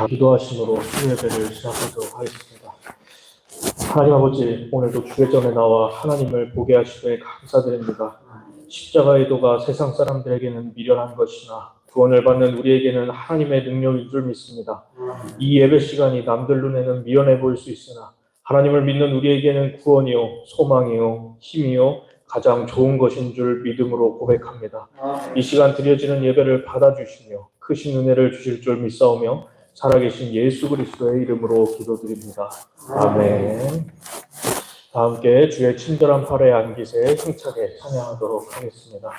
기도하심으로 수요예배를 시작하도록 하겠습니다. 하나님 아버지, 오늘도 주례전에 나와 하나님을 보게 하시되 감사드립니다. 십자가의 도가 세상 사람들에게는 미련한 것이나 구원을 받는 우리에게는 하나님의 능력인 줄 믿습니다. 이 예배 시간이 남들 눈에는 미련해 보일 수 있으나 하나님을 믿는 우리에게는 구원이요, 소망이요, 힘이요, 가장 좋은 것인 줄 믿음으로 고백합니다. 이 시간 드려지는 예배를 받아주시며 크신 은혜를 주실 줄 믿사오며 살아계신 예수 그리스도의 이름으로 기도드립니다. 아멘. 다 함께 주의 친절한 팔에 안기세 힘차게 찬양하도록 하겠습니다.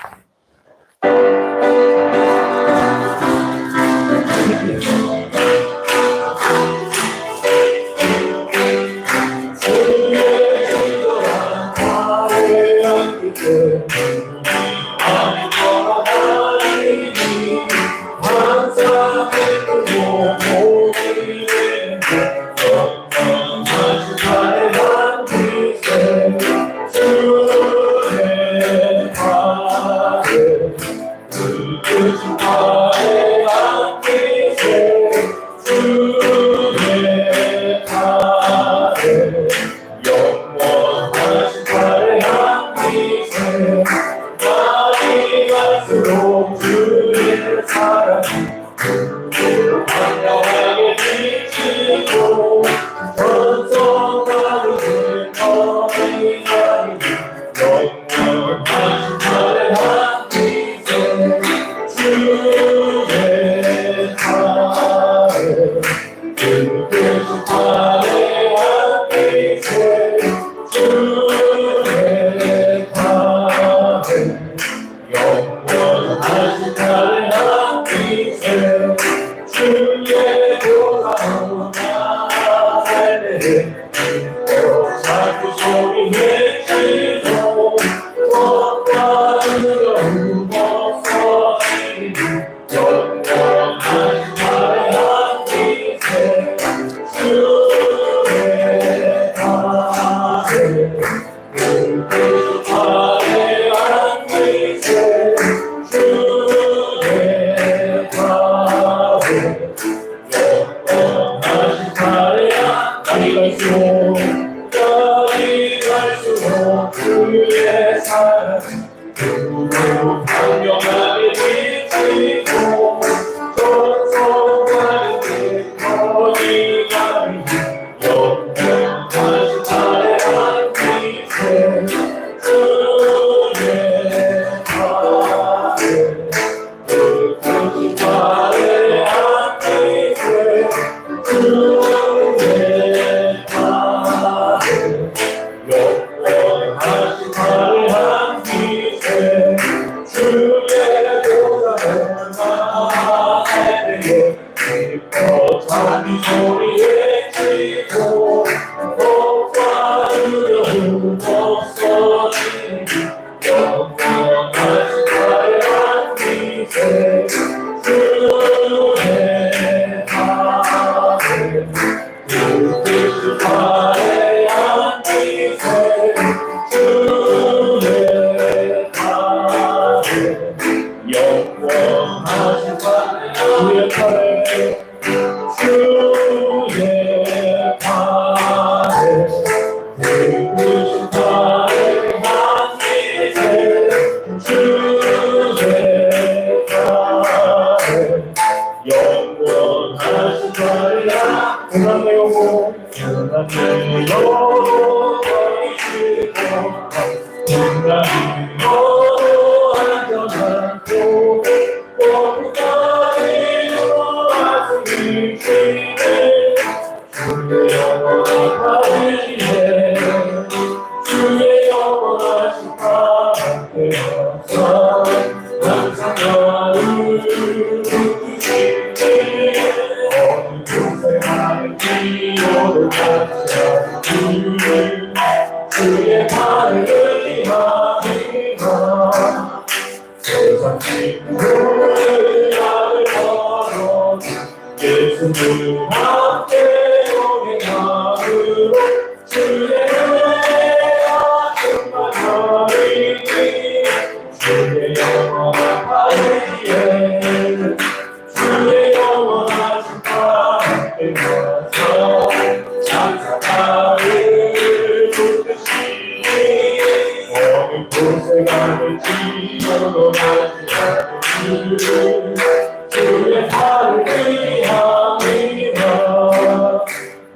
주의 영원하신 주의 팔을 위함이라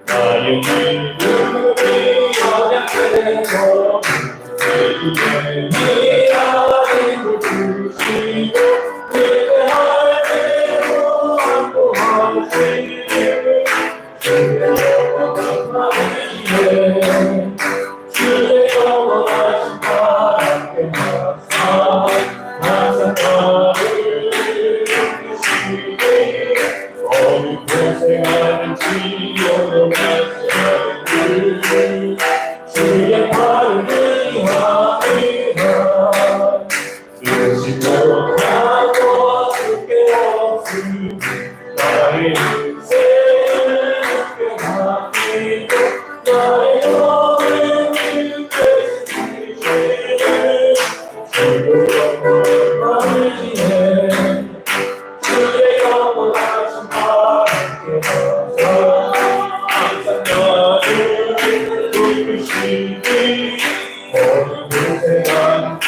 나의 믿음이 연약해서 주의 미안함을 주시고 위대할 대로 안보하시니 주의 영원한 나이에 주의 영원하신 나에게 하사 항상 나를 이끄시니 어느 곳에 가는지 영원하신 주의 팔을 위하리라 쓰지 못하고 주께 없으니 나의 인생을 주께 맡기고 나의 영을 주께 주시네 주의 영원한 지혜 주의 영원하신 나에게 하사 항상 나를 이끄시니 어느 곳에 가는지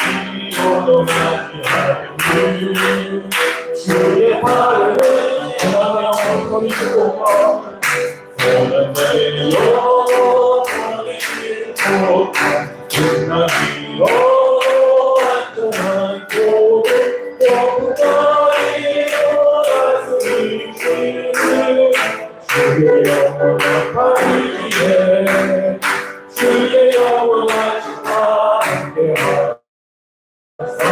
영원하지 않는 주의 팔을 향하여 버리시고 오늘 내 영원히 싣고 끝나기로 안전한 곳에 영원히로 다스리시는 주의 영원한 팔이에 주의 영원하신 나에게 하사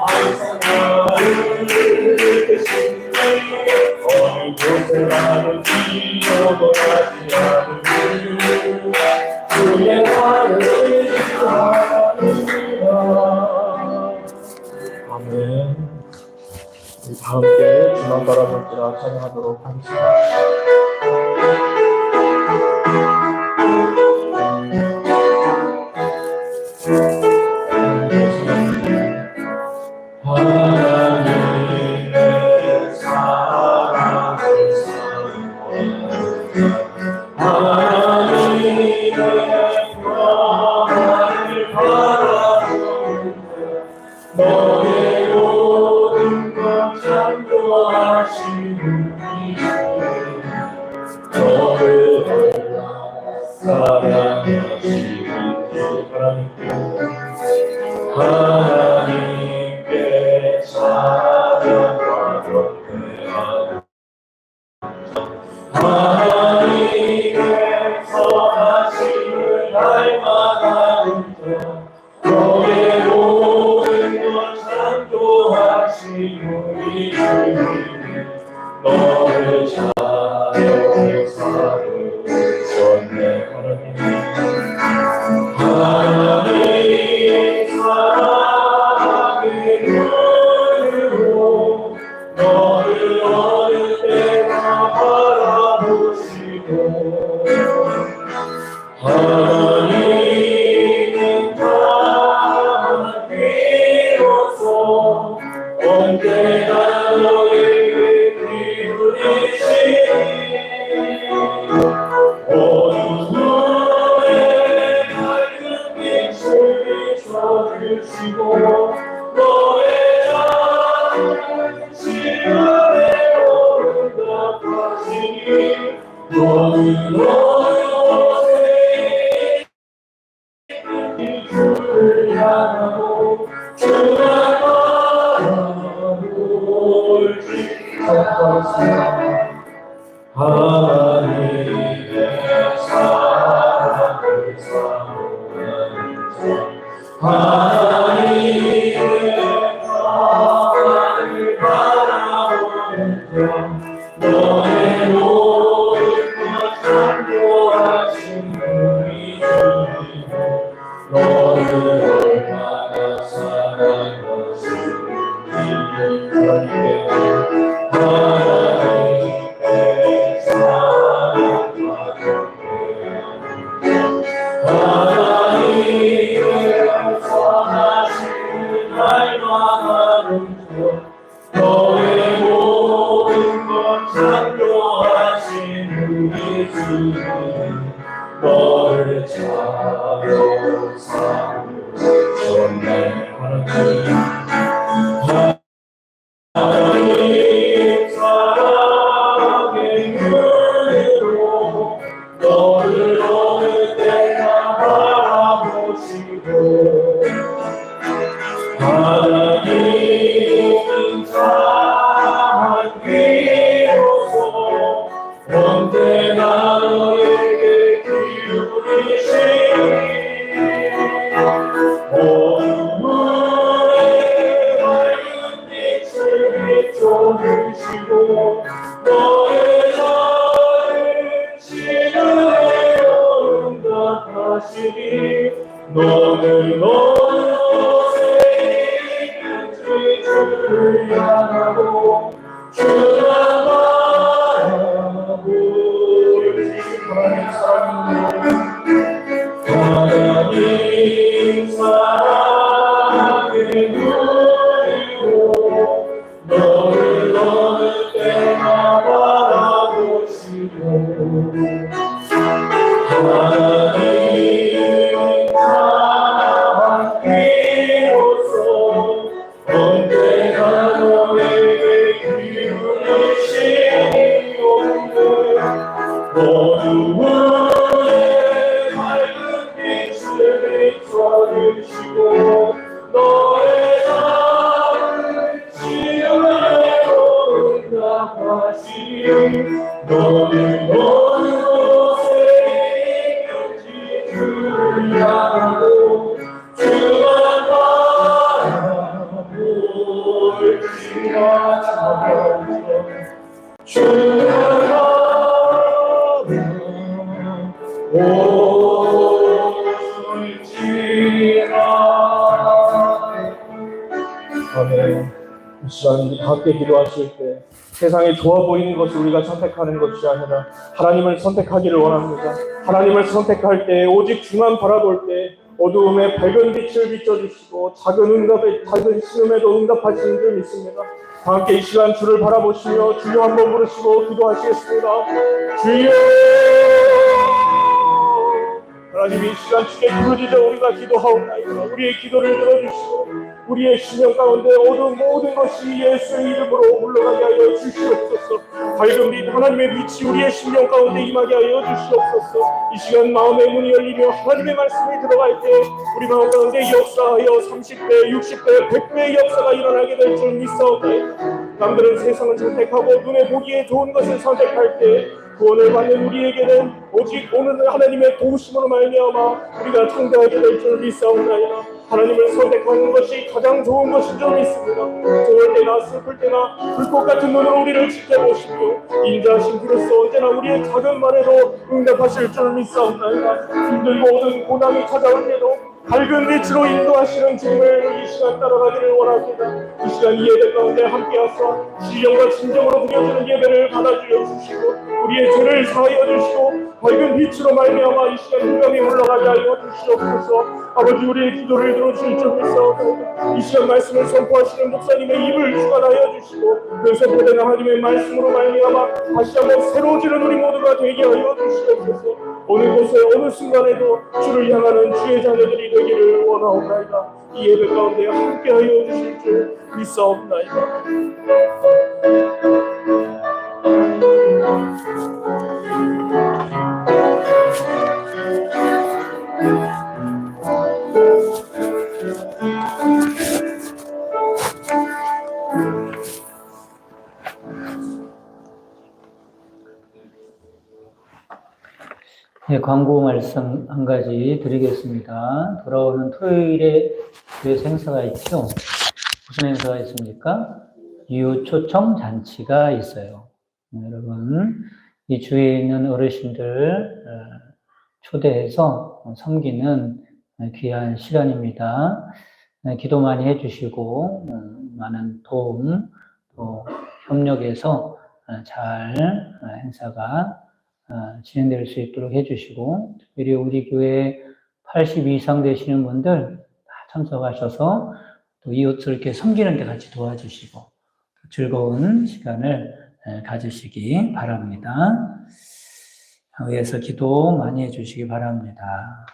항상 나를 이끄시니 어느 곳에 가는지 영원하지 않는 주의 팔을 위하리라. 아멘. 우리 다 함께 주만 바라볼지라 찬양하도록 하겠습니다. 하나님의 사랑을 하나님의 평안을 바라보는데 너의 모든 것 창조하시는 이주에 너를 사랑하시는 하나님께 찬양과 경배하며 하나님의 선하심을 닮아가는 자 너의 모든 것 창조하신 우리 주님 너를 찬양사로 전해 하나님의 사랑의 눈으로 너를 어느 때나 바라보시고 하나님은 비로소 언제나 너에게 기울이시니 어둠에 밝은 빛을 비춰주시고 너의 작은 시간에 응답하시니 너는 너의 주를 향하고 주만 바라볼지 하나님의 사랑을 사모하는 자 하나님의 평안을 바라보는 자 너의 모든 것 창조하신 우리 주님 너를 얼마나 사랑하시는지 하나님께 사랑과 하나님의 선하심을 닮아가는 자 너의 모든 것 창조하신 우리 주님 너를 찬양하며 전례하는 주를 향하고 주만 바라보고 하나님 사랑을 누리고 너를 어느 때나 바라보시고 하나님 사랑한 비로소 언제나 너에게 기울이시고 어두운에 밝은 빛을 비춰주시고 너의 삶을 지으려고 응답하시니 너는 어느 곳에 있는지 주를 향하고 주만 바라볼지라 주를 아멘. 이 시간 우리 함께 기도하실 때 세상에 좋아 보이는 것을 우리가 선택하는 것이 아니라 하나님을 선택하기를 원합니다. 하나님을 선택할 때 오직 주만 바라볼 때 어두움에 밝은 빛을 비춰주시고 작은 신음에도 응답하시는 줄 믿습니다. 함께 이 시간 주를 바라보시며 주여 한번 부르시고 기도하시겠습니다. 주여! 하나님 이 시간 주께 부르짖어 우리가 기도하옵나이다. 우리의 기도를 들어주시고 우리의 심령 가운데 모든 것이 예수의 이름으로 물러가게 하여 주시옵소서. 밝은 빛 하나님의 빛이 우리의 심령 가운데 임하게 하여 주시옵소서. 이 시간 마음의 문이 열리며 하나님의 말씀이 들어갈 때 우리 마음 가운데 역사하여 30배, 60배, 100배의 역사가 일어나게 될 줄 믿사옵나이다. 남들은 세상을 선택하고 눈에 보기에 좋은 것을 선택할 때 구원을 받는 우리에게는 오직 오늘 하나님의 도우심으로 말미암아 우리가 창대하게 될 줄 믿사옵나이다. 하나님을 선택하는 것이 가장 좋은 것인 줄 믿습니다. 좋을 때나 슬플 때나 불꽃 같은 눈으로 우리를 지켜보시고 인자하신 그로서 언제나 우리의 작은 말에도 응답하실 줄 믿사옵나이다. 힘들고 오는 고난이 찾아올 때도 밝은 빛으로 인도하시는 주님을 이 시간 따라가기를 원합니다. 이 시간 이 예배 가운데 함께하사 신령과 진정으로 드려지는 예배를 받아주여 주시고 우리의 죄를 사하여 주시고 밝은 빛으로 말미암아 이 시간 유감이 올라가게 하여 주시옵소서. 아버지 우리의 기도를 들어주실 줄 믿사옵나이다. 이 시간 말씀을 선포하시는 목사님의 입을 주관하여 주시고 그 선포되는 하나님의 말씀으로 말미암아 다시 한번 새로워지는 우리 모두가 되게 하여 주시옵소서. 어느 곳에 어느 순간에도 주를 향하는 주의 자녀들이 되기를 원하옵나이다. 이 예배 가운데 함께하여 주실 줄 믿사옵나이다. 네, 광고 말씀 한 가지 드리겠습니다. 돌아오는 토요일에 교회에서 행사가 있죠. 무슨 행사가 있습니까? 이웃 초청 잔치가 있어요. 여러분, 이 주위에 있는 어르신들 초대해서 섬기는 귀한 시간입니다. 기도 많이 해주시고 많은 도움 또 협력해서 잘 행사가 진행될 수 있도록 해주시고 특별히 우리 교회 80 이상 되시는 분들 다 참석하셔서 또 이웃을 이렇게 섬기는 데 같이 도와주시고 즐거운 시간을 가지시기 바랍니다. 위에서 기도 많이 해주시기 바랍니다.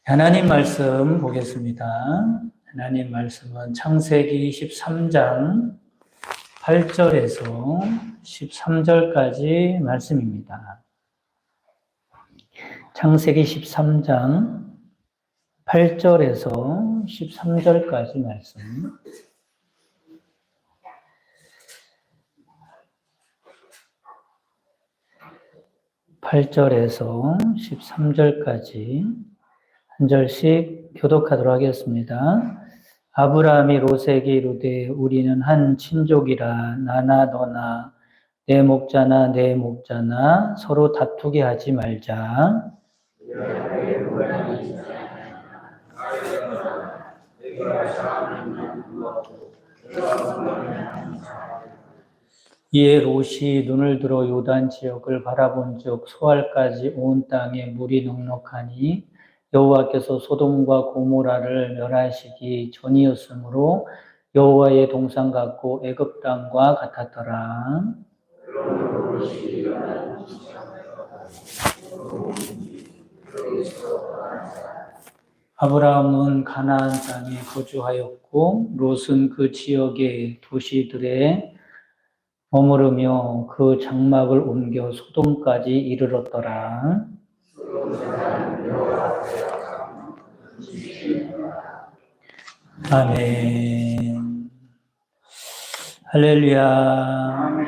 하나님 말씀 보겠습니다. 하나님 말씀은 창세기 13장 8절에서 13절까지 말씀입니다. 창세기 13장 8절에서 13절까지 말씀. (8절에서) (13절까지) 한 절씩 교독하도록 하겠습니다. 아브라함이 롯에게 이르되 우리는 한 친족이라 나나 너나 내 목자나 내 목자나 서로 다투게 하지 말자. 이에 롯이 눈을 들어 요단 지역을 바라본즉 소알까지 온 땅에 물이 넉넉하니 여호와께서 소돔과 고모라를 멸하시기 전이었으므로 여호와의 동산 같고 애굽 땅과 같았더라. 아브라함은 가나안 땅에 거주하였고 롯은 그 지역의 도시들에 머무르며 그 장막을 옮겨 소돔까지 이르렀더라. 아멘. 할렐루야.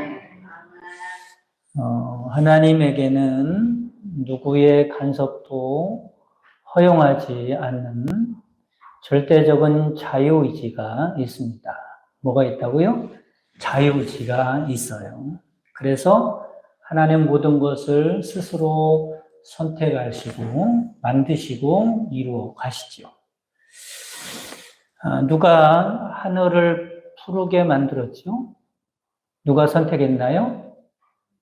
하나님에게는 누구의 간섭도 허용하지 않는 절대적인 자유의지가 있습니다. 뭐가 있다고요? 자유의지가 있어요. 그래서 하나님 모든 것을 스스로 선택하시고 만드시고 이루어 가시죠. 누가 하늘을 푸르게 만들었죠? 누가 선택했나요?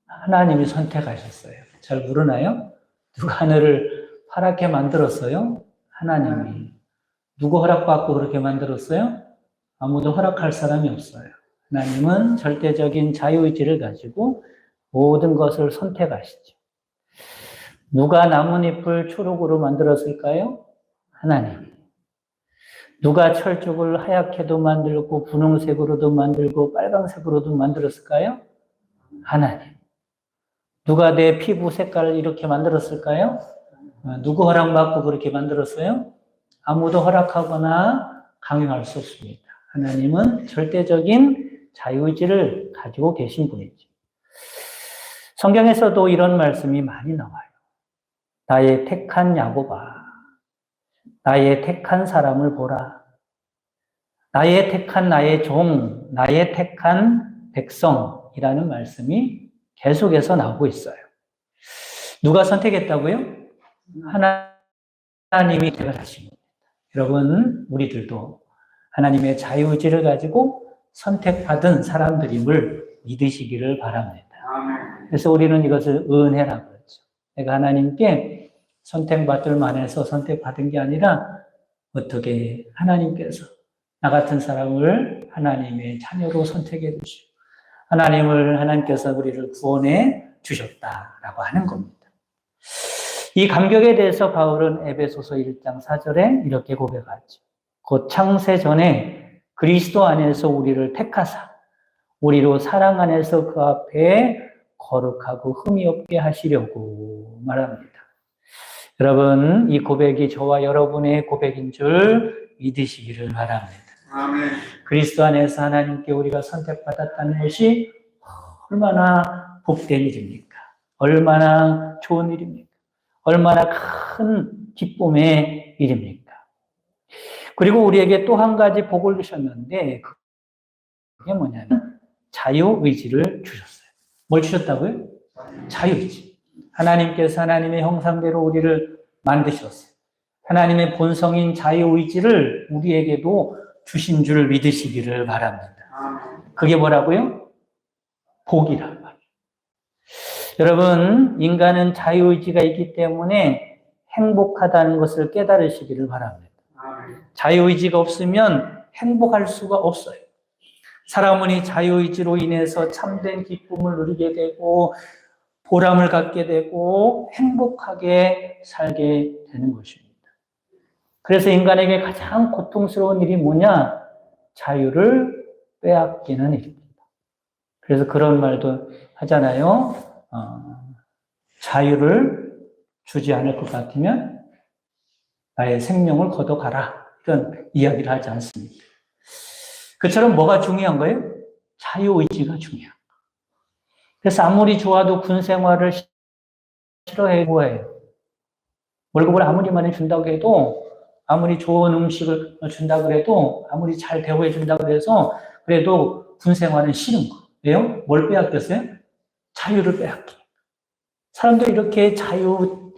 하나님이 선택하셨어요. 잘 모르나요? 누가 하늘을 파랗게 만들었어요? 하나님이. 누구 허락받고 그렇게 만들었어요? 아무도 허락할 사람이 없어요. 하나님은 절대적인 자유의지를 가지고 모든 것을 선택하시죠. 누가 나뭇잎을 초록으로 만들었을까요? 하나님. 누가 철쭉을 하얗게도 만들고 분홍색으로도 만들고 빨강색으로도 만들었을까요? 하나님. 누가 내 피부 색깔을 이렇게 만들었을까요? 누구 허락받고 그렇게 만들었어요? 아무도 허락하거나 강요할 수 없습니다. 하나님은 절대적인 자유의지를 가지고 계신 분이죠. 성경에서도 이런 말씀이 많이 나와요. 나의 택한 야곱아, 나의 택한 사람을 보라. 나의 택한 나의 종, 나의 택한 백성이라는 말씀이 계속해서 나오고 있어요. 누가 선택했다고요? 하나님이 택하신 겁니다. 여러분, 우리들도 하나님의 자유의지를 가지고 선택받은 사람들임을 믿으시기를 바랍니다. 그래서 우리는 이것을 은혜라고 그러죠. 내가 하나님께 선택받을 만해서 선택받은 게 아니라 어떻게 하나님께서 나 같은 사람을 하나님의 자녀로 선택해 주시고 하나님께서 우리를 구원해 주셨다라고 하는 겁니다. 이 감격에 대해서 바울은 에베소서 1장 4절에 이렇게 고백하죠. 곧 창세 전에 그리스도 안에서 우리를 택하사 우리로 사랑 안에서 그 앞에 거룩하고 흠이 없게 하시려고 말합니다. 여러분, 이 고백이 저와 여러분의 고백인 줄 믿으시기를 바랍니다. 아멘. 그리스도 안에서 하나님께 우리가 선택받았다는 것이 얼마나 복된 일입니까? 얼마나 좋은 일입니까? 얼마나 큰 기쁨의 일입니까? 그리고 우리에게 또 한 가지 복을 주셨는데 그게 뭐냐면 자유의지를 주셨어요. 뭘 주셨다고요? 자유의지. 하나님께서 하나님의 형상대로 우리를 만드셨어요. 하나님의 본성인 자유의지를 우리에게도 주신 줄 믿으시기를 바랍니다. 그게 뭐라고요? 복이란 말이에요. 여러분, 인간은 자유의지가 있기 때문에 행복하다는 것을 깨달으시기를 바랍니다. 자유의지가 없으면 행복할 수가 없어요. 사람은 이 자유의지로 인해서 참된 기쁨을 누리게 되고 보람을 갖게 되고 행복하게 살게 되는 것입니다. 그래서 인간에게 가장 고통스러운 일이 뭐냐? 자유를 빼앗기는 일입니다. 그래서 그런 말도 하잖아요. 자유를 주지 않을 것 같으면 나의 생명을 걷어가라. 이런 이야기를 하지 않습니까? 그처럼 뭐가 중요한 거예요? 자유의지가 중요한 거예요. 그래서 아무리 좋아도 군 생활을 싫어해고 해요. 월급을 아무리 많이 준다고 해도 아무리 좋은 음식을 준다고 해도 아무리 잘 대우해 준다고 해서 그래도 군 생활은 싫은 거예요. 왜요? 뭘 빼앗겼어요? 자유를 빼앗기. 사람들이 이렇게 자유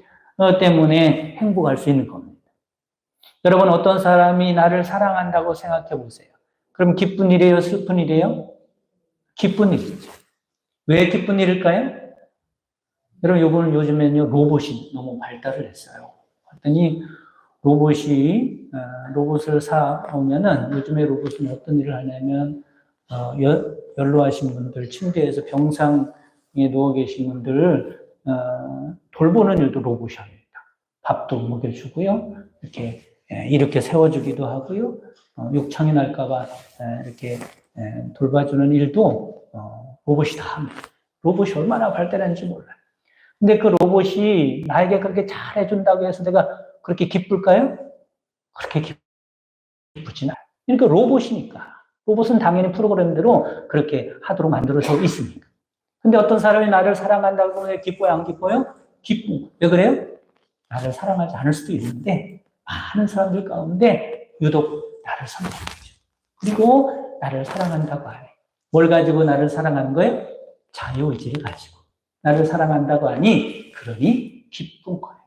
때문에 행복할 수 있는 겁니다. 여러분, 어떤 사람이 나를 사랑한다고 생각해 보세요. 그럼 기쁜 일이에요? 슬픈 일이에요? 기쁜 일이죠. 왜 기쁜 일일까요? 여러분, 요즘에는요, 로봇이 너무 발달을 했어요. 그랬더니 로봇을 사오면은, 요즘에 로봇은 어떤 일을 하냐면, 연로하신 분들, 침대에서 병상에 누워 계신 분들, 돌보는 일도 로봇이 합니다. 밥도 먹여주고요. 이렇게 세워주기도 하고요. 욕창이 날까봐 이렇게 돌봐주는 일도 로봇이 다 합니다. 로봇이 얼마나 발달했는지 몰라요. 근데 그 로봇이 나에게 그렇게 잘해준다고 해서 내가 그렇게 기쁠까요? 그렇게 기쁘진 않아요. 그러니까 로봇이니까. 로봇은 당연히 프로그램대로 그렇게 하도록 만들어져 있으니까. 근데 어떤 사람이 나를 사랑한다고 해 기뻐요, 안 기뻐요? 기쁘고. 왜 그래요? 나를 사랑하지 않을 수도 있는데, 많은 사람들 가운데 유독 나를 선택하죠. 그리고 나를 사랑한다고 하네. 뭘 가지고 나를 사랑하는 거예요? 자유의지를 가지고. 나를 사랑한다고 하니, 그러니 기쁜 거예요.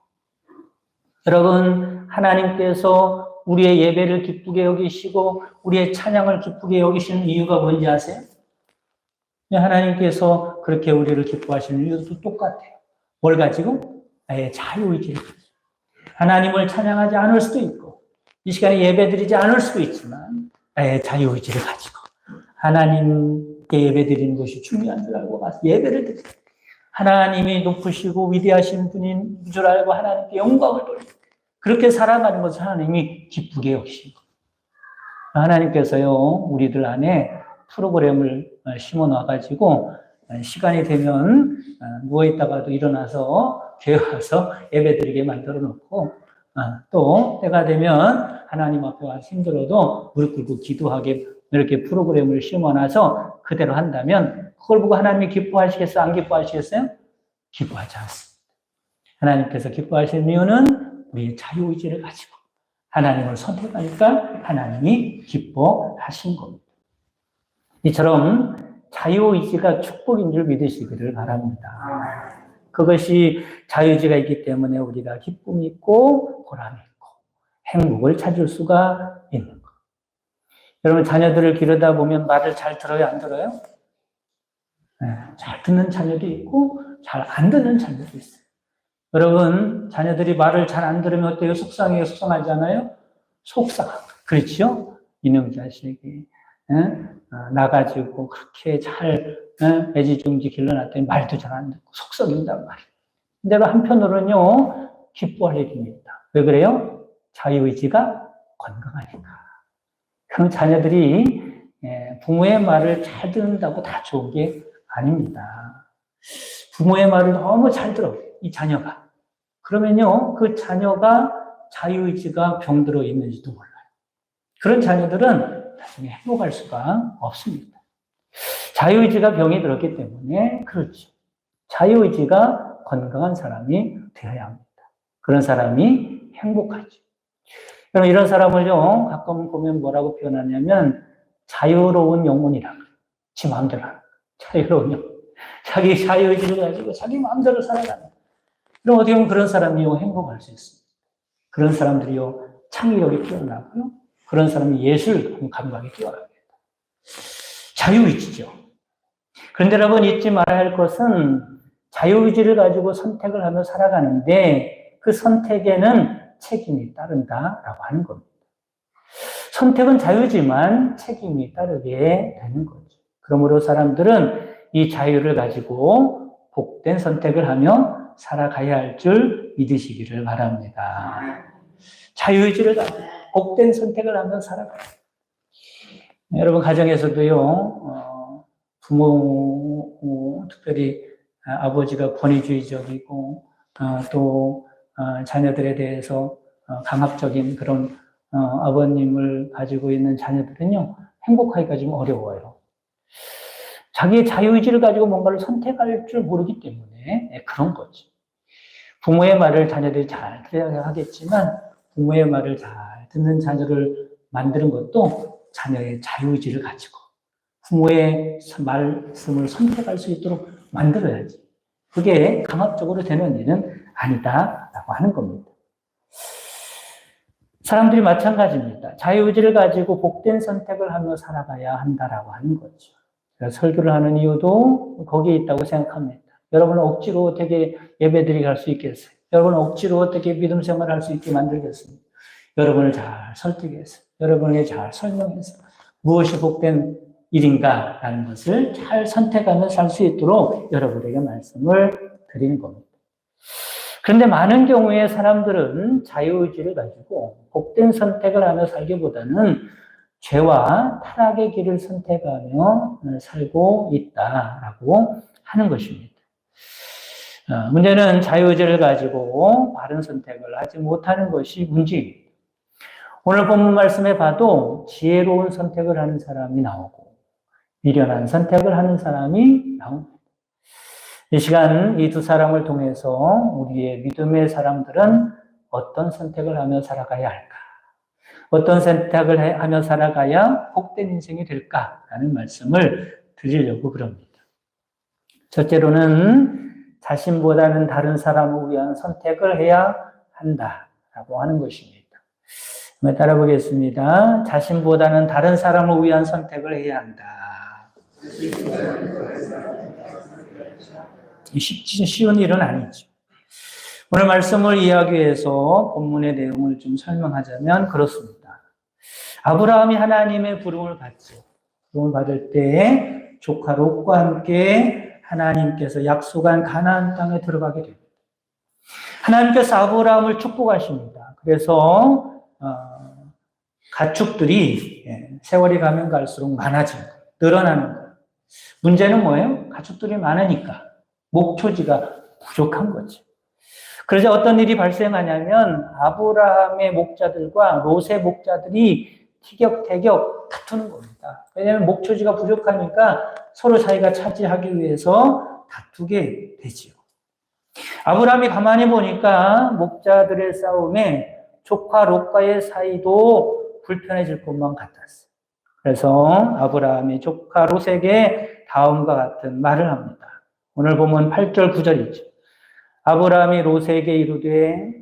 여러분, 하나님께서 우리의 예배를 기쁘게 여기시고, 우리의 찬양을 기쁘게 여기시는 이유가 뭔지 아세요? 하나님께서 그렇게 우리를 기뻐하시는 이유도 똑같아요. 뭘 가지고? 나의 자유의지를 가지고. 하나님을 찬양하지 않을 수도 있고, 이 시간에 예배드리지 않을 수도 있지만, 나의 자유의지를 가지고 하나님께 예배드리는 것이 중요한 줄 알고 가서 예배를 드립니다. 하나님이 높으시고 위대하신 분인 줄 알고 하나님께 영광을 돌리고, 그렇게 살아가는 것을 하나님이 기쁘게 여기시고, 하나님께서요, 우리들 안에 프로그램을 심어 놔가지고, 시간이 되면 누워있다가도 일어나서 교회 와서 예배드리게 만들어 놓고, 또 때가 되면 하나님 앞에 와서 힘들어도 무릎 꿇고 기도하게 이렇게 프로그램을 심어놔서 그대로 한다면 그걸 보고 하나님이 기뻐하시겠어요? 안 기뻐하시겠어요? 기뻐하지 않습니다. 하나님께서 기뻐하시는 이유는 우리의 자유의지를 가지고 하나님을 선택하니까 하나님이 기뻐하신 겁니다. 이처럼 자유의지가 축복인 줄 믿으시기를 바랍니다. 그것이 자유의지가 있기 때문에 우리가 기쁨이 있고 보람이 있고 행복을 찾을 수가 있는 것. 여러분, 자녀들을 기르다 보면 말을 잘 들어요, 안 들어요? 네, 잘 듣는 자녀도 있고 잘 안 듣는 자녀도 있어요. 여러분, 자녀들이 말을 잘 안 들으면 어때요? 속상해요, 속상하지 않아요? 속상하고. 그렇죠? 이놈 자식이 나가지고 그렇게 잘 애지중지 길러놨더니 말도 잘 안 듣고 속썩인단 말이에요. 근데 한편으로는요, 기뻐할 일입니다. 왜 그래요? 자유의지가 건강하니까. 그럼 자녀들이 부모의 말을 잘 듣는다고 다 좋은 게 아닙니다. 부모의 말을 너무 잘 들어요, 이 자녀가. 그러면요, 그 자녀가 자유의지가 병들어 있는지도 몰라요. 그런 자녀들은 나중에 행복할 수가 없습니다. 자유의지가 병이 들었기 때문에 그렇죠. 자유의지가 건강한 사람이 되어야 합니다. 그런 사람이 행복하죠. 여러분, 이런 사람을요, 가끔 보면 뭐라고 표현하냐면 자유로운 영혼이라 그래요. 지 마음대로 하는 거예요. 자유로운 영혼. 자기 자유의지를 가지고 자기 마음대로 살아가는 거예요. 그럼 어떻게 보면 그런 사람이요, 행복할 수 있습니다. 그런 사람들이요, 창의력이 뛰어나고요, 그런 사람이 예술 감각이 뛰어납니다. 자유의지죠. 그런데 여러분, 잊지 말아야 할 것은 자유의지를 가지고 선택을 하며 살아가는데 그 선택에는 책임이 따른다라고 하는 겁니다. 선택은 자유지만 책임이 따르게 되는 거죠. 그러므로 사람들은 이 자유를 가지고 복된 선택을 하며 살아가야 할 줄 믿으시기를 바랍니다. 자유의지를 가지고 복된 선택을 하며 살아가요. 여러분, 가정에서도요, 부모, 특별히 아버지가 권위주의적이고, 또 자녀들에 대해서 강압적인 그런 아버님을 가지고 있는 자녀들은요, 행복하기가 좀 어려워요. 자기의 자유의지를 가지고 뭔가를 선택할 줄 모르기 때문에 그런 거죠. 부모의 말을 자녀들이 잘 들어야 하겠지만 부모의 말을 잘 듣는 자녀를 만드는 것도 자녀의 자유의지를 가지고 부모의 말씀을 선택할 수 있도록 만들어야지. 그게 강압적으로 되는 일은 아니다라고 하는 겁니다. 사람들이 마찬가지입니다. 자유의지를 가지고 복된 선택을 하며 살아가야 한다라고 하는 거죠. 제가 설교를 하는 이유도 거기에 있다고 생각합니다. 여러분은 억지로 어떻게 예배드리게 할 수 있겠어요? 여러분은 억지로 어떻게 믿음 생활을 할 수 있게 만들겠습니까? 여러분을 잘 설득해서, 여러분에게 잘 설명해서 무엇이 복된 일인가라는 것을 잘 선택하며 살 수 있도록 여러분에게 말씀을 드리는 겁니다. 그런데 많은 경우에 사람들은 자유의지를 가지고 복된 선택을 하며 살기보다는 죄와 타락의 길을 선택하며 살고 있다라고 하는 것입니다. 문제는 자유의지를 가지고 바른 선택을 하지 못하는 것이 문제입니다. 오늘 본문 말씀에 봐도 지혜로운 선택을 하는 사람이 나오고 미련한 선택을 하는 사람이 나옵니다. 이 시간 이 두 사람을 통해서 우리의 믿음의 사람들은 어떤 선택을 하며 살아가야 할까? 어떤 선택을 하며 살아가야 복된 인생이 될까라는 말씀을 드리려고 그럽니다. 첫째로는 자신보다는 다른 사람을 위한 선택을 해야 한다라고 하는 것입니다. 한번 따라 보겠습니다. 자신보다는 다른 사람을 위한 선택을 해야 한다. 쉬운 일은 아니죠. 오늘 말씀을 이해하기 위해서 본문의 내용을 좀 설명하자면 그렇습니다. 아브라함이 하나님의 부름을 받죠. 부름을 받을 때 조카 롯과 함께 하나님께서 약속한 가나안 땅에 들어가게 됩니다. 하나님께서 아브라함을 축복하십니다. 그래서 가축들이 세월이 가면 갈수록 많아지고 늘어나는 거예요. 문제는 뭐예요? 가축들이 많으니까 목초지가 부족한 거죠. 그래서 어떤 일이 발생하냐면 아브라함의 목자들과 롯의 목자들이 티격태격 다투는 겁니다. 왜냐하면 목초지가 부족하니까 서로 자기가 차지하기 위해서 다투게 되지요. 아브라함이 가만히 보니까 목자들의 싸움에 조카 롯과의 사이도 불편해질 것만 같았어요. 그래서 아브라함이 조카 롯에게 다음과 같은 말을 합니다. 오늘 보면 8절 9절이죠. 아브라함이 롯에게 이르되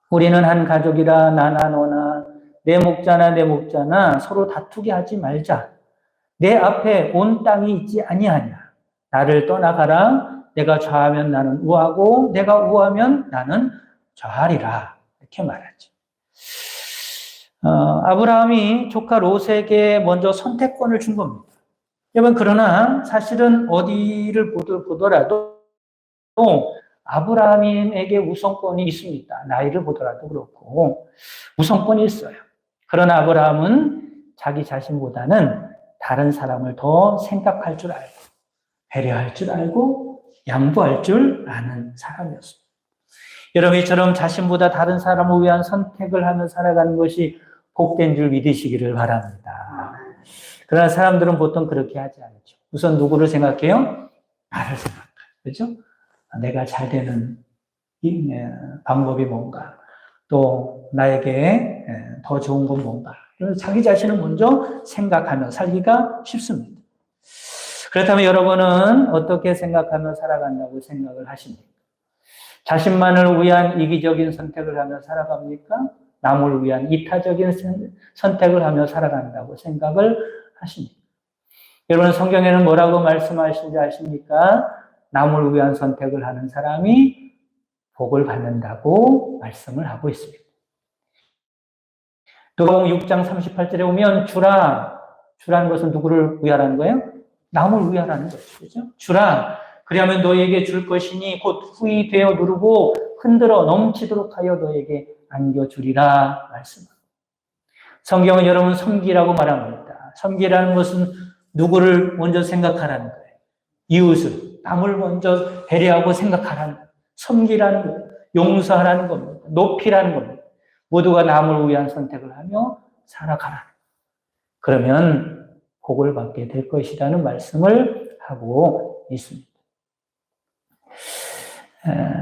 우리는 한 가족이라 나나 너나 내 목자나 서로 다투게 하지 말자. 내 앞에 온 땅이 있지 아니하냐. 나를 떠나가라. 내가 좌하면 나는 우하고 내가 우하면 나는 좌하리라. 이렇게 말하죠. 아브라함이 조카 롯에게 먼저 선택권을 준 겁니다. 여러분, 그러나 사실은 어디를 보더라도 아브라함에게 우선권이 있습니다. 나이를 보더라도 그렇고 우선권이 있어요. 그러나 아브라함은 자기 자신보다는 다른 사람을 더 생각할 줄 알고 배려할 줄 알고 양보할 줄 아는 사람이었습니다. 여러분, 이처럼 자신보다 다른 사람을 위한 선택을 하며 살아가는 것이 복된 줄 믿으시기를 바랍니다. 그러나 사람들은 보통 그렇게 하지 않죠. 우선 누구를 생각해요? 나를 생각해요. 그렇죠? 내가 잘 되는 방법이 뭔가, 또 나에게 더 좋은 건 뭔가. 자기 자신을 먼저 생각하며 살기가 쉽습니다. 그렇다면 여러분은 어떻게 생각하며 살아간다고 생각을 하십니까? 자신만을 위한 이기적인 선택을 하며 살아갑니까? 남을 위한 이타적인 선택을 하며 살아간다고 생각을 하십니까? 여러분, 성경에는 뭐라고 말씀하시는지 아십니까? 남을 위한 선택을 하는 사람이 복을 받는다고 말씀을 하고 있습니다. 누가복음 6장 38절에 보면 주라는 것은 누구를 위하라는 거예요? 남을 위하라는 거죠. 그렇죠? 주라, 그리하면 너에게 줄 것이니 곧 후히 되어 누르고 흔들어 넘치도록 하여 너에게 안겨주리라 말씀합니다. 성경은 여러분 섬기라고 말합니다. 섬기라는 것은 누구를 먼저 생각하라는 거예요. 이웃을, 남을 먼저 배려하고 생각하라는 거예요. 섬기라는 거예요. 용서하라는 겁니다. 높이라는 겁니다. 모두가 남을 위한 선택을 하며 살아가라는 거예요. 그러면 복을 받게 될 것이라는 말씀을 하고 있습니다.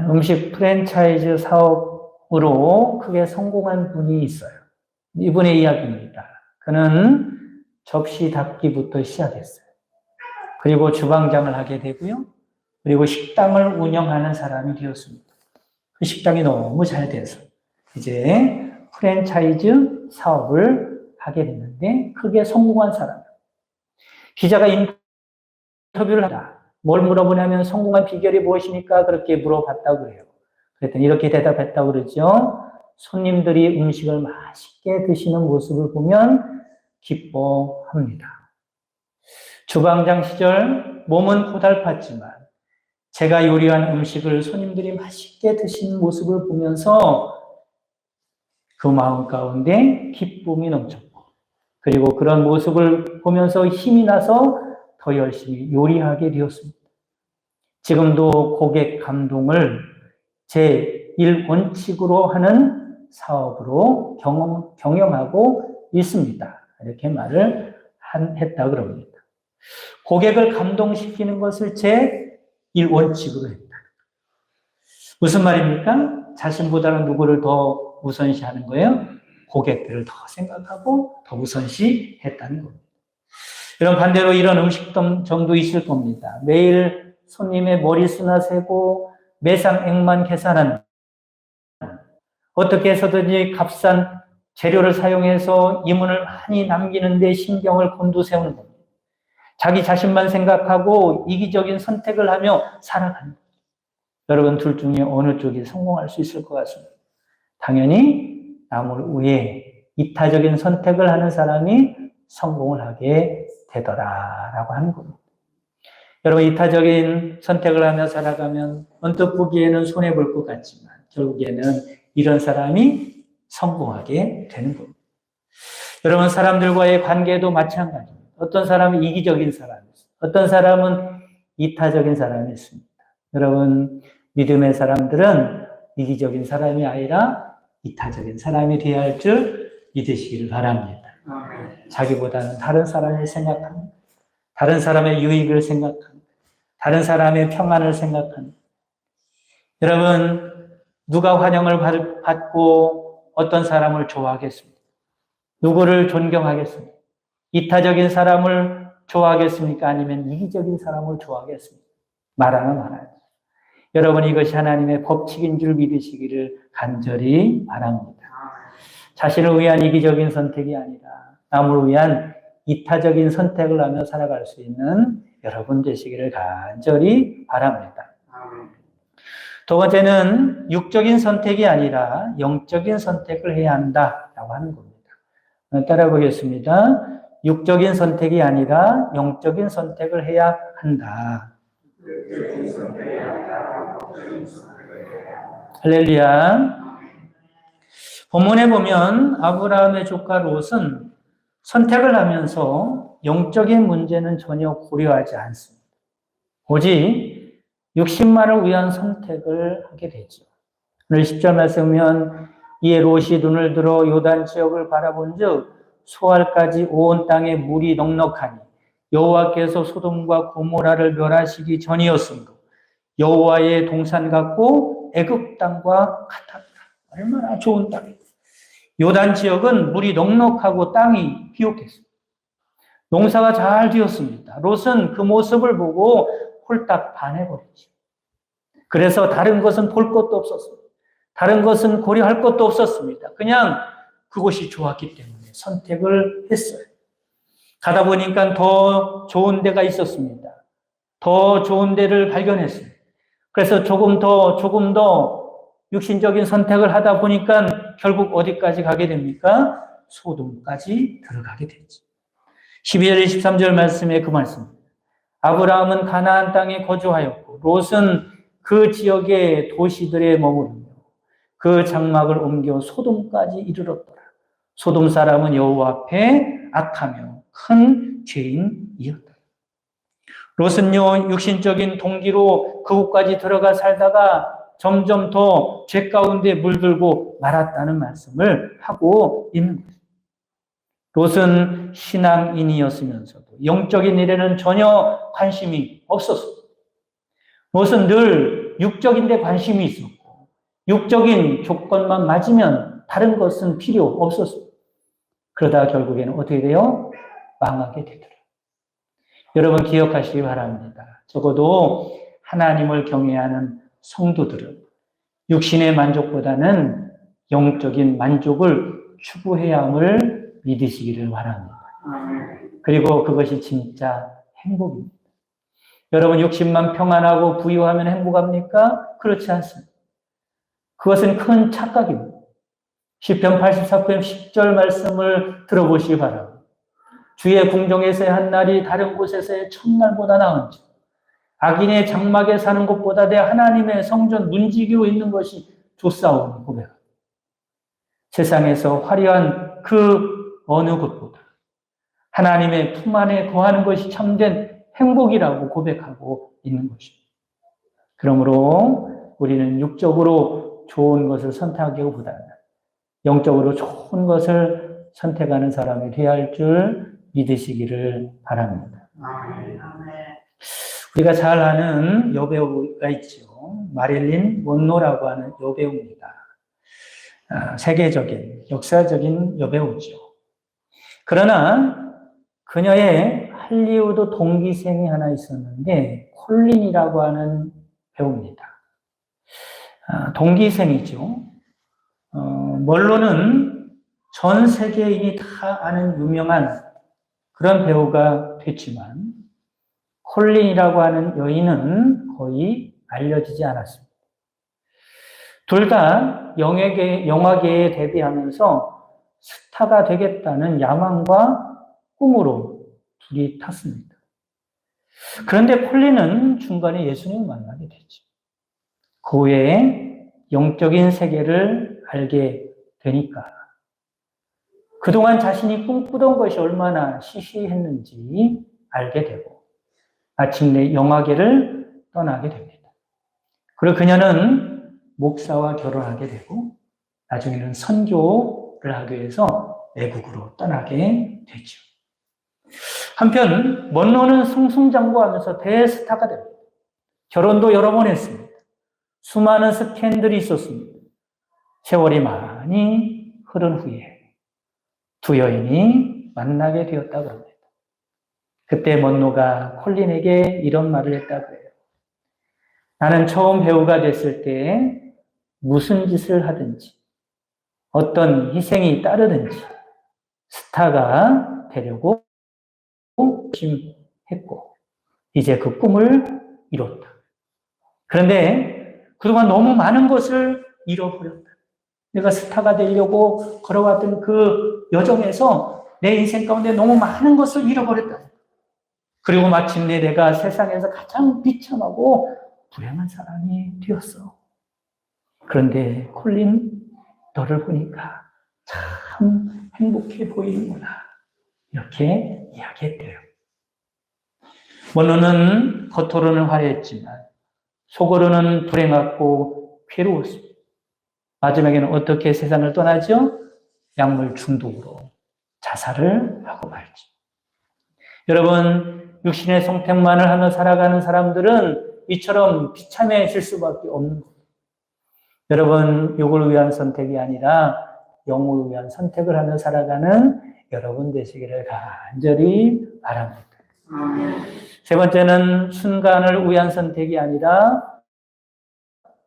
음식 프랜차이즈 사업으로 크게 성공한 분이 있어요. 이분의 이야기입니다. 그는 접시 닦기부터 시작했어요. 그리고 주방장을 하게 되고요. 그리고 식당을 운영하는 사람이 되었습니다. 그 식당이 너무 잘 돼서 이제 프랜차이즈 사업을 하게 됐는데 크게 성공한 사람. 기자가 인터뷰를 하다. 뭘 물어보냐면 성공한 비결이 무엇입니까? 그렇게 물어봤다고 그래요. 그랬더니 이렇게 대답했다고 그러죠. 손님들이 음식을 맛있게 드시는 모습을 보면 기뻐합니다. 주방장 시절 몸은 고달팠지만 제가 요리한 음식을 손님들이 맛있게 드시는 모습을 보면서 그 마음 가운데 기쁨이 넘쳤고 그리고 그런 모습을 보면서 힘이 나서 더 열심히 요리하게 되었습니다. 지금도 고객 감동을 제 1원칙으로 하는 사업으로 경영하고 있습니다. 이렇게 말을 했다 그럽니다. 고객을 감동시키는 것을 제 1원칙으로 했다. 무슨 말입니까? 자신보다는 누구를 더 우선시하는 거예요? 고객들을 더 생각하고 더 우선시했다는 겁니다. 이런 반대로 이런 음식점도 있을 겁니다. 매일 손님의 머리수나 세고 매상액만 계산하는 어떻게 해서든지 값싼 재료를 사용해서 이문을 많이 남기는 데 신경을 곤두세우는 겁니다. 자기 자신만 생각하고 이기적인 선택을 하며 살아가는 겁니다. 여러분 둘 중에 어느 쪽이 성공할 수 있을 것 같습니다. 당연히 남을 위해 이타적인 선택을 하는 사람이 성공을 하게 되더라라고 하는 겁니다. 여러분 이타적인 선택을 하며 살아가면 언뜻 보기에는 손해볼 것 같지만 결국에는 이런 사람이 성공하게 되는 겁니다. 여러분 사람들과의 관계도 마찬가지입니다. 어떤 사람은 이기적인 사람이 있습니다. 어떤 사람은 이타적인 사람이 있습니다. 여러분 믿음의 사람들은 이기적인 사람이 아니라 이타적인 사람이 되어야 할 줄 믿으시기를 바랍니다. 자기보다는 다른 사람을 생각합니다. 다른 사람의 유익을 생각합니다. 다른 사람의 평안을 생각합니다. 여러분 누가 환영을 받고 어떤 사람을 좋아하겠습니까? 누구를 존경하겠습니까? 이타적인 사람을 좋아하겠습니까? 아니면 이기적인 사람을 좋아하겠습니까? 말하면 말아요. 여러분 이것이 하나님의 법칙인 줄 믿으시기를 간절히 바랍니다. 자신을 위한 이기적인 선택이 아니라 남을 위한 이타적인 선택을 하며 살아갈 수 있는 여러분 되시기를 간절히 바랍니다. 두 번째는 육적인 선택이 아니라 영적인 선택을 해야 한다라고 하는 겁니다. 따라 보겠습니다. 육적인 선택이 아니라 영적인 선택을 해야 한다. 할렐루야. 본문에 보면 아브라함의 조카 롯은 선택을 하면서 영적인 문제는 전혀 고려하지 않습니다. 오직 육신만을 위한 선택을 하게 되죠. 오늘 10절 말씀 보면 이에 롯이 눈을 들어 요단 지역을 바라본 즉 소알까지 온 땅에 물이 넉넉하니 여호와께서 소돔과 고모라를 멸하시기 전이었으므로 여호와의 동산 같고 애굽 땅과 같았다. 얼마나 좋은 땅이에요. 요단 지역은 물이 넉넉하고 땅이 비옥했습니다. 농사가 잘 되었습니다. 롯은 그 모습을 보고 홀딱 반해버렸죠. 그래서 다른 것은 볼 것도 없었습니다. 다른 것은 고려할 것도 없었습니다. 그냥 그곳이 좋았기 때문에 선택을 했어요. 가다 보니까 더 좋은 데가 있었습니다. 더 좋은 데를 발견했습니다. 그래서 조금 더 육신적인 선택을 하다 보니까 결국 어디까지 가게 됩니까? 소돔까지 들어가게 되죠. 12절 23절 말씀에 그 말씀입니다. 아브라함은 가나안 땅에 거주하였고 롯은 그 지역의 도시들에 머무르며 그 장막을 옮겨 소돔까지 이르렀더라. 소돔 사람은 여호와 앞에 악하며 큰 죄인이었다. 롯은요 육신적인 동기로 그곳까지 들어가 살다가 점점 더 죄 가운데 물들고 말았다는 말씀을 하고 있는 거예요. 롯은 신앙인이었으면서도 영적인 일에는 전혀 관심이 없었어요. 롯은 늘 육적인 데 관심이 있었고 육적인 조건만 맞으면 다른 것은 필요 없었어요. 그러다 결국에는 어떻게 돼요? 망하게 되더라고요. 여러분 기억하시기 바랍니다. 적어도 하나님을 경외하는 성도들은 육신의 만족보다는 영적인 만족을 추구해야 함을 믿으시기를 바랍니다. 그리고 그것이 진짜 행복입니다. 여러분, 육신만 평안하고 부유하면 행복합니까? 그렇지 않습니다. 그것은 큰 착각입니다. 시편 84편 10절 말씀을 들어보시기 바랍니다. 주의 궁정에서의 한 날이 다른 곳에서의 첫날보다 나은지, 악인의 장막에 사는 것보다 내 하나님의 성전 문지기로 있는 것이 좋사오니 고백합니다. 세상에서 화려한 그 어느 것보다 하나님의 품 안에 거하는 것이 참된 행복이라고 고백하고 있는 것입니다. 그러므로 우리는 육적으로 좋은 것을 선택하기보다는 영적으로 좋은 것을 선택하는 사람이 되어야 할 줄 믿으시기를 바랍니다. 우리가 잘 아는 여배우가 있죠. 마릴린 먼로라고 하는 여배우입니다. 세계적인, 역사적인 여배우죠. 그러나 그녀의 할리우드 동기생이 하나 있었는데 콜린이라고 하는 배우입니다. 동기생이죠. 먼로는 전 세계인이 다 아는 유명한 그런 배우가 됐지만 콜린이라고 하는 여인은 거의 알려지지 않았습니다. 둘 다 영화계에 데뷔하면서 스타가 되겠다는 야망과 꿈으로 둘이 탔습니다. 그런데 콜린은 중간에 예수님을 만나게 됐죠. 그 후에 영적인 세계를 알게 되니까 그동안 자신이 꿈꾸던 것이 얼마나 시시했는지 알게 되고 마침내 영화계를 떠나게 됩니다. 그리고 그녀는 목사와 결혼하게 되고 나중에는 선교를 하기 위해서 외국으로 떠나게 되죠. 한편 먼로는 승승장구하면서 대스타가 됩니다. 결혼도 여러 번 했습니다. 수많은 스캔들이 있었습니다. 세월이 많이 흐른 후에 두 여인이 만나게 되었다고 합니다. 그때 먼로가 콜린에게 이런 말을 했다고 해요. 나는 처음 배우가 됐을 때 무슨 짓을 하든지 어떤 희생이 따르든지 스타가 되려고 결심했고 이제 그 꿈을 이뤘다. 그런데 그동안 너무 많은 것을 잃어버렸다. 내가 스타가 되려고 걸어왔던 그 여정에서 내 인생 가운데 너무 많은 것을 잃어버렸다. 그리고 마침내 내가 세상에서 가장 비참하고 불행한 사람이 되었어. 그런데 콜린, 너를 보니까 참 행복해 보이는구나. 이렇게 이야기했대요. 먼로는 겉으로는 화려했지만 속으로는 불행하고 괴로웠습니다. 마지막에는 어떻게 세상을 떠나죠? 약물 중독으로 자살을 하고 말죠. 여러분, 육신의 선택만을 하며 살아가는 사람들은 이처럼 비참해질 수밖에 없는 거예요. 여러분, 육을 위한 선택이 아니라 영을 위한 선택을 하며 살아가는 여러분 되시기를 간절히 바랍니다. 세 번째는 순간을 위한 선택이 아니라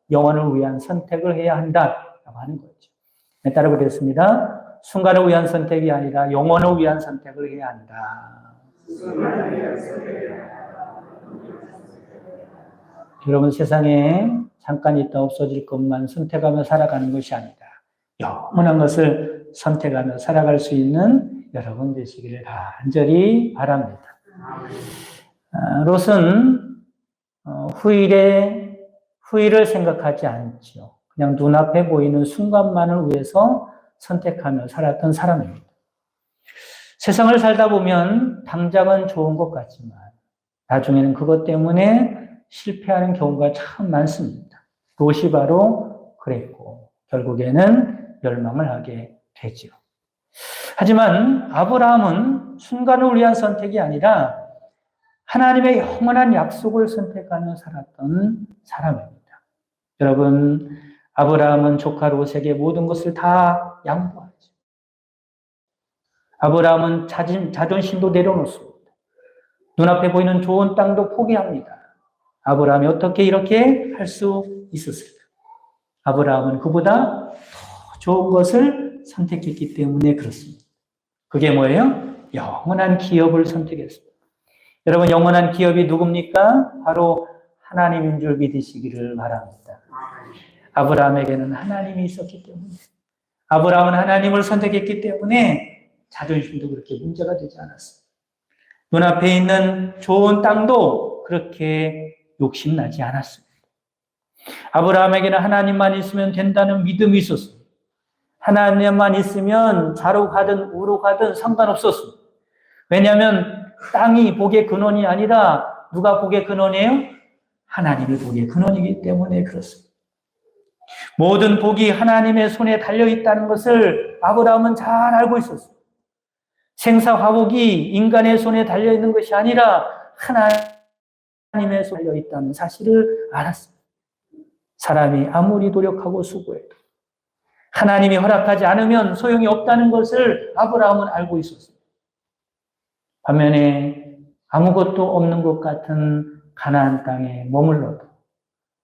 영원을 위한 선택을 해야 한다라고 하는 거죠. 따라 보겠습니다. 순간을 위한 선택이 아니라 영원을 위한 선택을 해야 한다. 여러분, 세상에 잠깐 있다 없어질 것만 선택하며 살아가는 것이 아니라 영원한 것을 선택하며 살아갈 수 있는 여러분 되시기를 간절히 바랍니다. 롯은 후일을 생각하지 않죠. 그냥 눈앞에 보이는 순간만을 위해서 선택하며 살았던 사람입니다. 세상을 살다 보면 당장은 좋은 것 같지만 나중에는 그것 때문에 실패하는 경우가 참 많습니다. 롯이 바로 그랬고 결국에는 멸망을 하게 되죠. 하지만 아브라함은 순간을 위한 선택이 아니라 하나님의 영원한 약속을 선택하며 살았던 사람입니다. 여러분, 아브라함은 조카 롯에게 모든 것을 다 양보하죠. 아브라함은 자존심도 내려놓습니다. 눈앞에 보이는 좋은 땅도 포기합니다. 아브라함이 어떻게 이렇게 할 수 있었을까? 아브라함은 그보다 더 좋은 것을 선택했기 때문에 그렇습니다. 그게 뭐예요? 영원한 기업을 선택했습니다. 여러분, 영원한 기업이 누굽니까? 바로 하나님인 줄 믿으시기를 바랍니다. 아브라함에게는 하나님이 있었기 때문에, 아브라함은 하나님을 선택했기 때문에 자존심도 그렇게 문제가 되지 않았습니다. 눈앞에 있는 좋은 땅도 그렇게 욕심나지 않았습니다. 아브라함에게는 하나님만 있으면 된다는 믿음이 있었습니다. 하나님만 있으면 좌로 가든 우로 가든 상관없었습니다. 왜냐하면 땅이 복의 근원이 아니라 누가 복의 근원이에요? 하나님이 복의 근원이기 때문에 그렇습니다. 모든 복이 하나님의 손에 달려있다는 것을 아브라함은 잘 알고 있었습니다. 생사화복이 인간의 손에 달려있는 것이 아니라 하나님의 손에 달려있다는 사실을 알았습니다. 사람이 아무리 노력하고 수고해도 하나님이 허락하지 않으면 소용이 없다는 것을 아브라함은 알고 있었습니다. 반면에 아무것도 없는 것 같은 가나안 땅에 머물러도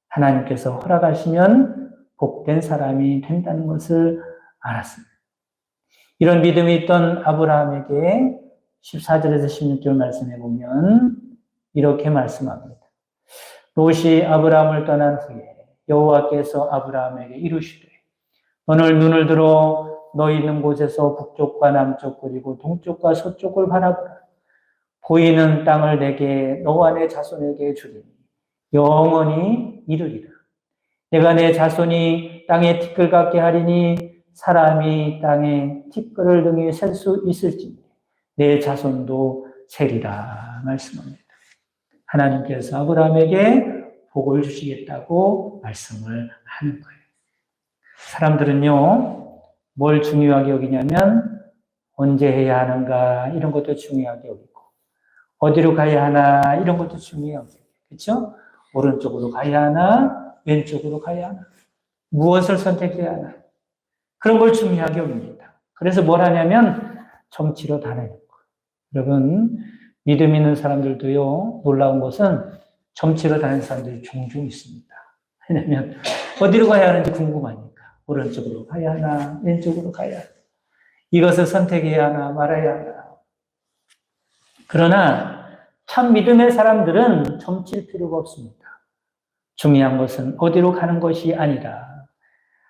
하나님께서 허락하시면 복된 사람이 된다는 것을 알았습니다. 이런 믿음이 있던 아브라함에게 14절에서 16절 말씀해 보면 이렇게 말씀합니다. 롯이 아브라함을 떠난 후에 여호와께서 아브라함에게 이르시되 오늘 눈을 들어 너희 있는 곳에서 북쪽과 남쪽 그리고 동쪽과 서쪽을 바라보라. 보이는 땅을 내게 너와 내 자손에게 주리니 영원히 이르리라. 내가 내 자손이 땅에 티끌 같게 하리니 사람이 땅에 티끌을 등에 셀 수 있을지 내 자손도 세리라 말씀합니다. 하나님께서 아브라함에게 복을 주시겠다고 말씀을 하는 거예요. 사람들은요, 뭘 중요하게 여기냐면 언제 해야 하는가 이런 것도 중요하게 여기고 어디로 가야 하나 이런 것도 중요하게 여기고 그렇죠? 오른쪽으로 가야 하나 왼쪽으로 가야 하나 무엇을 선택해야 하나 그런 걸 중요하게 여깁니다. 그래서 뭘 하냐면 정치로 다니는 거예요. 여러분 믿음 있는 사람들도요 놀라운 것은 정치로 다니는 사람들이 종종 있습니다. 왜냐하면 어디로 가야 하는지 궁금하니까 오른쪽으로 가야 하나 왼쪽으로 가야 하나 이것을 선택해야 하나 말아야 하나. 그러나 참 믿음의 사람들은 점칠 필요가 없습니다. 중요한 것은 어디로 가는 것이 아니라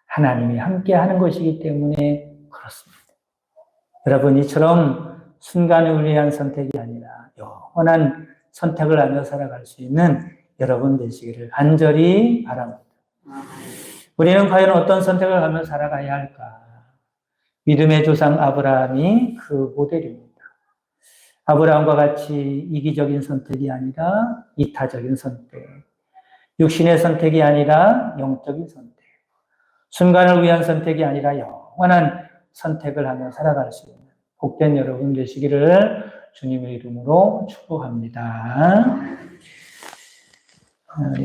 하나님이 함께 하는 것이기 때문에 그렇습니다. 여러분 이처럼 순간을 위한 선택이 아니라 영원한 선택을 하며 살아갈 수 있는 여러분 되시기를 간절히 바랍니다. 우리는 과연 어떤 선택을 하며 살아가야 할까? 믿음의 조상 아브라함이 그 모델입니다. 아브라함과 같이 이기적인 선택이 아니라 이타적인 선택, 육신의 선택이 아니라 영적인 선택, 순간을 위한 선택이 아니라 영원한 선택을 하며 살아갈 수 있는 복된 여러분 되시기를 주님의 이름으로 축복합니다.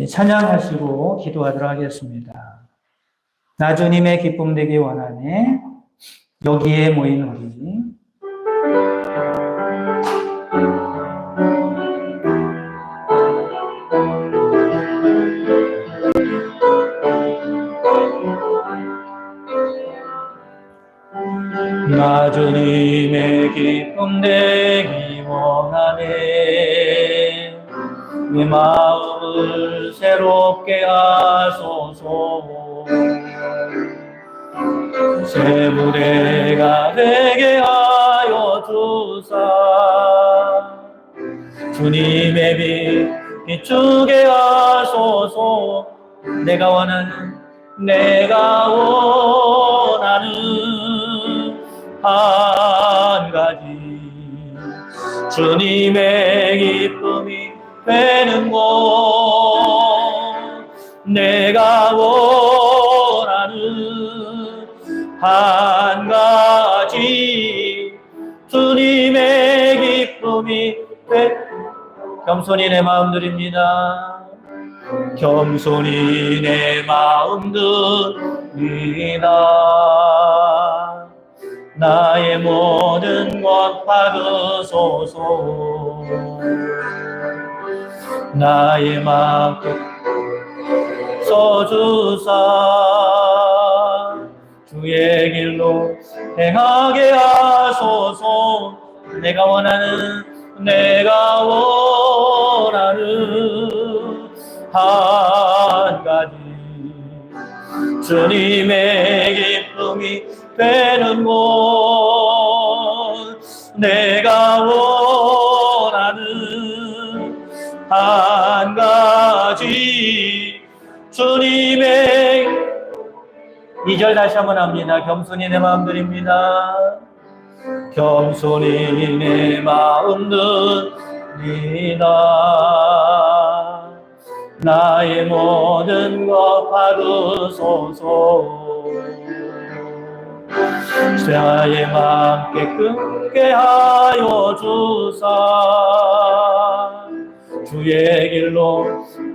찬양하시고 기도하도록 하겠습니다. 나 주님의 기쁨 되기 원하네 여기에 모인 우리 나 주님의 기쁨 되기 원하네 내 마음을 새롭게 하소서 새 무대가 되게 하여 주사 주님의 빛 비추게 하소서 내가 원하는 한 가지 주님의 기쁨이 되는 곳 내가 원하는 한 가지 주님의 기쁨이 겸손히 내 마음 드립니다. 겸손히 내 마음 드립니다. 나의 모든 것 받으소서 나의 맡겨 써주사 주의 길로 행하게 하소서. 내가 원하는 한 가지 주님의 기쁨이 되는 곳, 내가 원하는 한 가지 주님의 2절 다시 한번 합니다. 겸손히 내 마음 드립니다. 겸손히 내 마음 드리나 나의 모든 것 받으소서. 나의 맘 깨끗게 하여 주사 주의 길로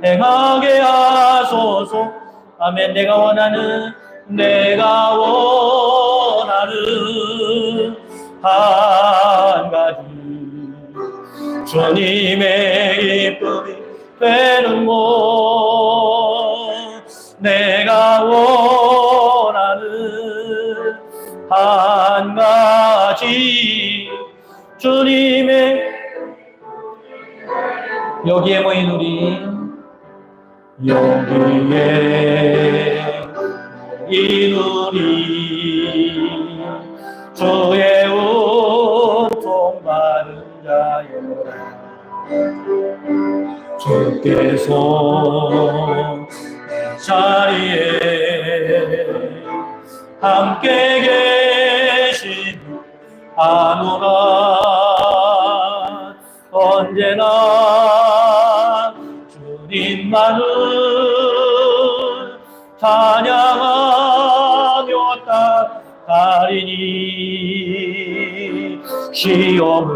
행하게 하소서. 아멘. 내가 원하는 한 가지 주님의 기쁨이 되는 곳, 내가 원하는 한 가지 주님의 여기에 모인 우리 주의 은총 받은 자여, 주께서 자리에 함께 계신 아노라. 언제나 주님만을 찬양하며 따르니 시험을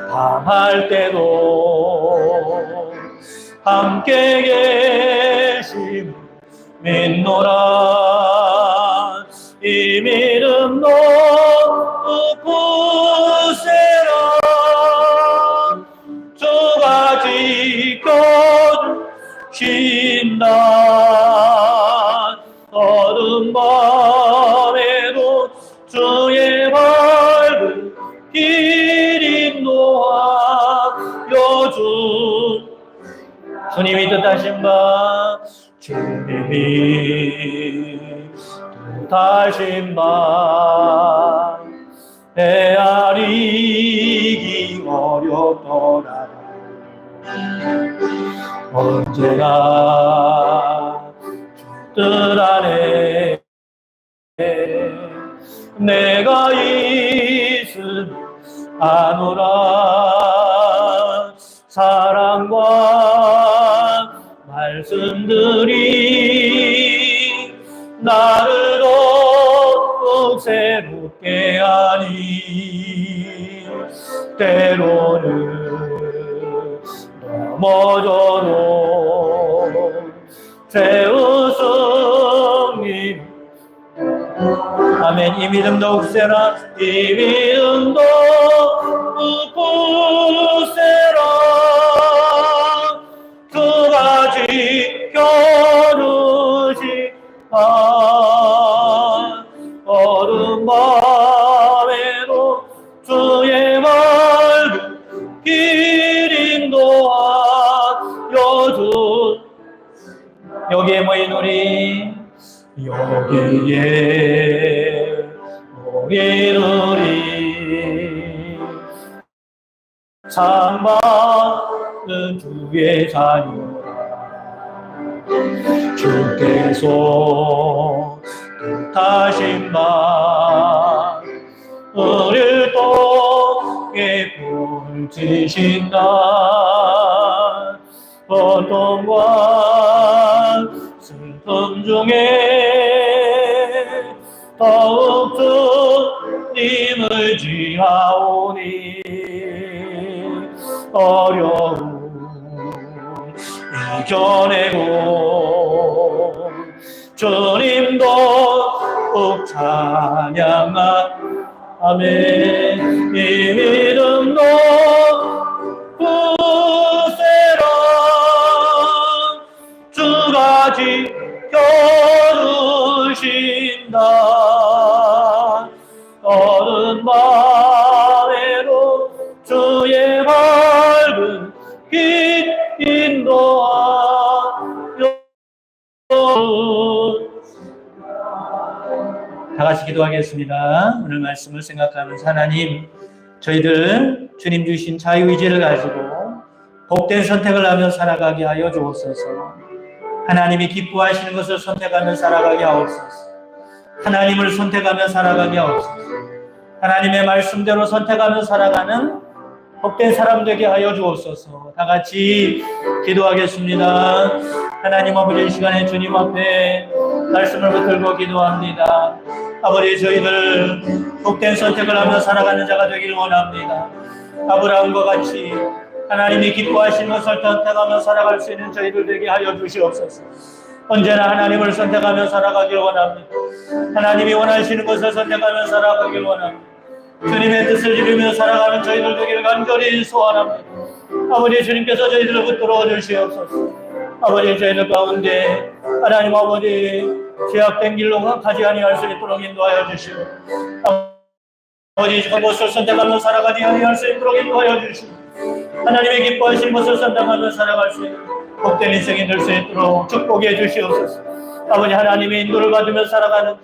당할 때도 함께 계심 믿노라. 이 믿음 높으세라. 주가 지켜주신다. 어두운 밤에도 주의 밝은 길 인도하여 주님이 뜻하신 바, 주님이 뜻하신 바 헤아리기 어렵더라. 언제나 뜻 안에 내가 있음 아노라. 사랑과 말씀들이 나를 더욱 새롭게 하니 때로는 넘어져도 제 웃음이 아멘. 이 믿음 더욱 세라. 이 믿음 더욱 세라. 그가 지켜주시마. 어두운 밤에도 주의 맑은 길 인도하여 주. 여기에 모인 우리, 여기에 모인 우리 사랑받는 주의 자녀라. 주께서 뜻하신 바 우리를 통해 펼치신다. 고통과 슬픔 중에 더욱 주님을 지하오니 어려움 이겨내고 주님도 꼭 찬양하. 아멘. 이 믿음도 부세라. 주가 지켜주시 같이 기도하겠습니다. 오늘 말씀을 생각하면서 하나님, 저희들 주님 주신 자유의지를 가지고 복된 선택을 하며 살아가게 하여 주옵소서. 하나님이 기뻐하시는 것을 선택하며 살아가게 하옵소서. 하나님을 선택하며 살아가게 하옵소서. 하나님의 말씀대로 선택하며 살아가는 복된 사람 되게 하여 주옵소서. 다 같이 기도하겠습니다. 하나님 아버지, 이 시간에 주님 앞에 말씀을 붙들고 기도합니다. 아버지, 저희들 복된 선택을 하며 살아가는 자가 되기를 원합니다. 아브라함과 같이 하나님이 기뻐하시는 것을 선택하며 살아갈 수 있는 저희들 되게 하여 주시옵소서. 언제나 하나님을 선택하며 살아가길 원합니다. 하나님이 원하시는 것을 선택하며 살아가길 원합니다. 주님의 뜻을 이루며 살아가는 저희들 되기를 간절히 소원합니다. 아버지, 주님께서 저희들을 붙들어 주시옵소서. 아버지, 저희들 가운데 하나님 아버지 죄악된 길로 가지 아니할 수 있도록 인도하여 주시고, 아버지 그것을 선택하며 살아가지 아니할 수 있도록 인도하여 주시고, 하나님의 기뻐하신 것을 선택하며 살아갈 수 있는 복된 인생이 될 수 있도록 축복해 주시옵소서. 아버지, 하나님의 인도를 받으며 살아가는,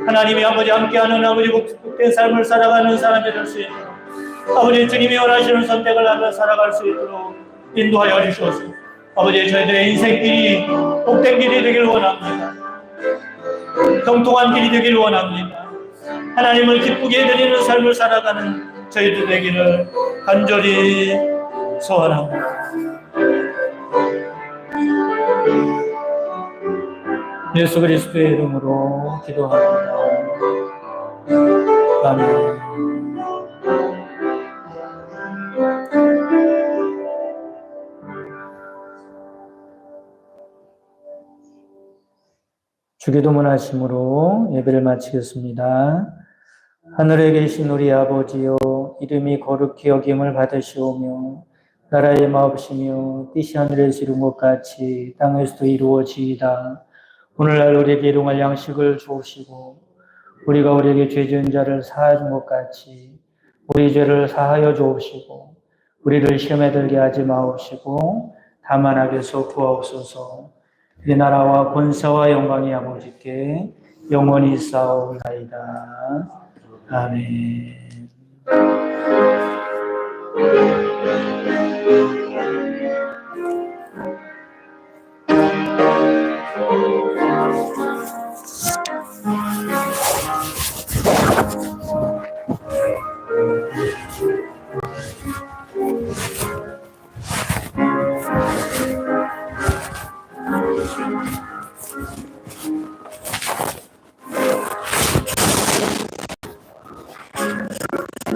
하나님이 아버지 함께하는 아버지 복된 삶을 살아가는 사람이 될 수 있도록, 아버지 주님이 원하시는 선택을 하며 살아갈 수 있도록 인도하여 주시옵소서. 아버지, 저희들의 인생길이 복된 길이 되기를 원합니다. 형통한 길이 되기를 원합니다. 하나님을 기쁘게 해드리는 삶을 살아가는 저희들 되기를 간절히 소원합니다. 예수 그리스도의 이름으로 기도합니다. 아멘. 주기도문 하심으로 예배를 마치겠습니다. 하늘에 계신 우리 아버지여, 이름이 거룩히 여김을 받으시오며 나라의 마옵시며 뜻이 하늘에서 이룬 것 같이 땅에서도 이루어지이다. 오늘날 우리에게 일용할 양식을 주옵시고, 우리가 우리에게 죄 지은 자를 사하여 준 것 같이 우리 죄를 사하여 주옵시고, 우리를 시험에 들게 하지 마옵시고 다만 악에서 구하옵소서. 이 나라와 권세와 영광이 아버지께 영원히 있사옵나이다. 아멘.